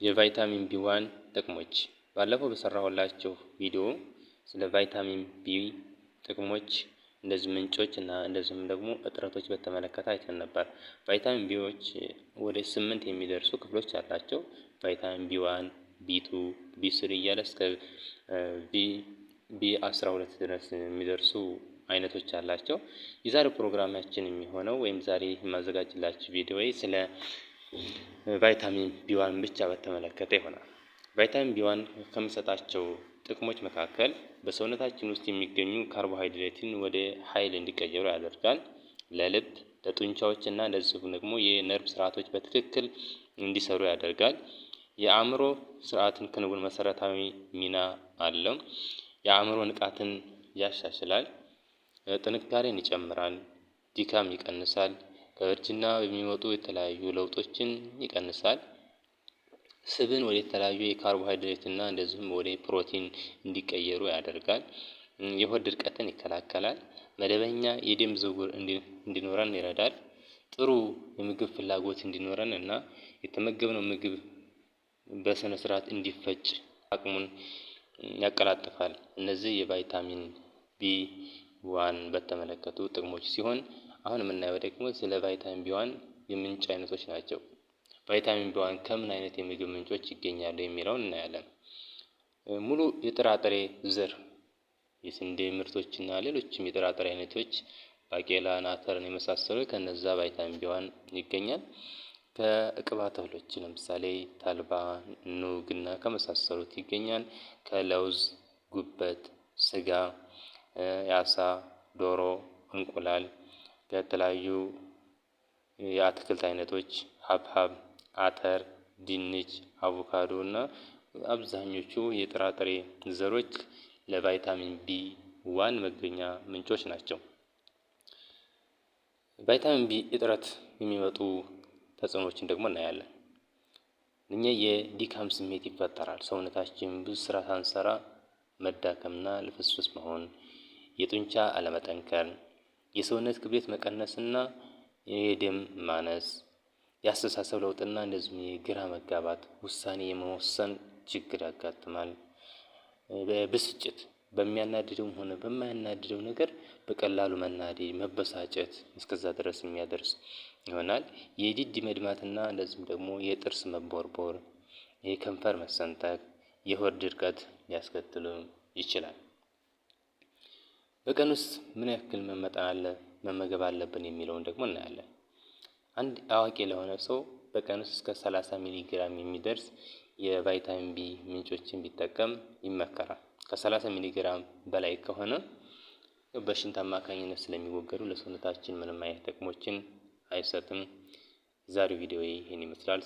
የቫይታሚን ቢ1 ጥቅሞች ባለፈው በሰራሁላችሁ ቪዲዮ ስለ ቫይታሚን ቢ ጥቅሞች እንደዚህ ምንጮች እና እንደዚህም ደግሞ እጥረቶች በተመለከተ አይተን ነበር። ቫይታሚን ቢዎች ወደ 8 የሚደርሱ ክፍሎች አላቸው። ቫይታሚን ቢ1፣ ቢ2፣ ቢ3 እያለ እስከ ቢ12 ድረስ የሚደርሱ አይነቶች አላቸው። የዛሬው ፕሮግራማችን የሚሆነው ወይም ዛሬ የማዘጋጅላችሁ ቪዲዮ ስለ ቫይታሚን ቢ1 ብቻ በተመለከተ ይሆናል። ቫይታሚን ቢ1 ከሚሰጣቸው ጥቅሞች መካከል በሰውነታችን ውስጥ የሚገኙ ካርቦሃይድሬትን ወደ ኃይል እንዲቀየሩ ያደርጋል። ለልብ፣ ለጡንቻዎች እና ለዚሁም ደግሞ የነርቭ ስርዓቶች በትክክል እንዲሰሩ ያደርጋል። የአእምሮ ስርዓትን ክንውን መሰረታዊ ሚና አለው። የአእምሮ ንቃትን ያሻሽላል። ጥንካሬን ይጨምራል። ድካም ይቀንሳል። ከእርጅና የሚመጡ የተለያዩ ለውጦችን ይቀንሳል። ስብን ወደ ተለያዩ የካርቦሃይድሬት እና እንደዚሁም ወደ ፕሮቲን እንዲቀየሩ ያደርጋል። የሆድ ድርቀትን ይከላከላል። መደበኛ የደም ዝውውር እንዲኖረን ይረዳል። ጥሩ የምግብ ፍላጎት እንዲኖረን እና የተመገብነው ምግብ በስነ ስርዓት እንዲፈጭ አቅሙን ያቀላጥፋል። እነዚህ የቫይታሚን ቢ1 በተመለከቱ ጥቅሞች ሲሆን አሁን የምናየው ደግሞ ስለ ቫይታሚን ቢ1 የምንጭ አይነቶች ናቸው። ቫይታሚን ቢ1 ከምን አይነት የምግብ ምንጮች ይገኛሉ የሚለውን እናያለን። ሙሉ የጥራጥሬ ዘር የስንዴ ምርቶችና ሌሎችም የጥራጥሬ አይነቶች ባቄላ፣ አተርን የመሳሰሉ ከነዛ ቫይታሚን ቢ1 ይገኛል። ከቅባት እህሎች ለምሳሌ ተልባ፣ ኑግ እና ከመሳሰሉት ይገኛል። ከለውዝ፣ ጉበት፣ ስጋ፣ የአሳ፣ ዶሮ፣ እንቁላል፣ ከተለያዩ የአትክልት አይነቶች ሀብሀብ፣ አተር፣ ድንች፣ አቮካዶ እና አብዛኞቹ የጥራጥሬ ዘሮች ለቫይታሚን ቢ1 መገኛ ምንጮች ናቸው። ቫይታሚን ቢ እጥረት የሚመጡ ተጽዕኖዎችን ደግሞ እናያለን። እኛ የድካም ስሜት ይፈጠራል። ሰውነታችን ብዙ ስራ ሳንሰራ መዳከምና ልፍስፍስ መሆን፣ የጡንቻ አለመጠንከር፣ የሰውነት ክብደት መቀነስና የደም ማነስ፣ የአስተሳሰብ ለውጥና እንደዚሁም የግራ መጋባት፣ ውሳኔ የመወሰን ችግር ያጋጥማል። በብስጭት በሚያናድደውም ሆነ በማያናድደው ነገር በቀላሉ መናደድ፣ መበሳጨት እስከዛ ድረስ የሚያደርስ ይሆናል። የድድ መድማትና እንደዚሁም ደግሞ የጥርስ መቦርቦር፣ የከንፈር መሰንጠቅ፣ የሆድ ድርቀት ሊያስከትሉ ይችላል። በቀን ውስጥ ምን ያክል መመገብ አለብን የሚለውን ደግሞ እናያለን። አንድ አዋቂ ለሆነ ሰው በቀን ውስጥ እስከ 30 ሚሊ ግራም የሚደርስ የቫይታሚን ቢ ምንጮችን ቢጠቀም ይመከራል። ከ30 ሚሊ ግራም በላይ ከሆነ በሽንት አማካኝነት ስለሚወገዱ ለሰውነታችን ምንም አይነት ጥቅሞችን አይሰጥም። ዛሬው ቪዲዮ ይሄን ይመስላል።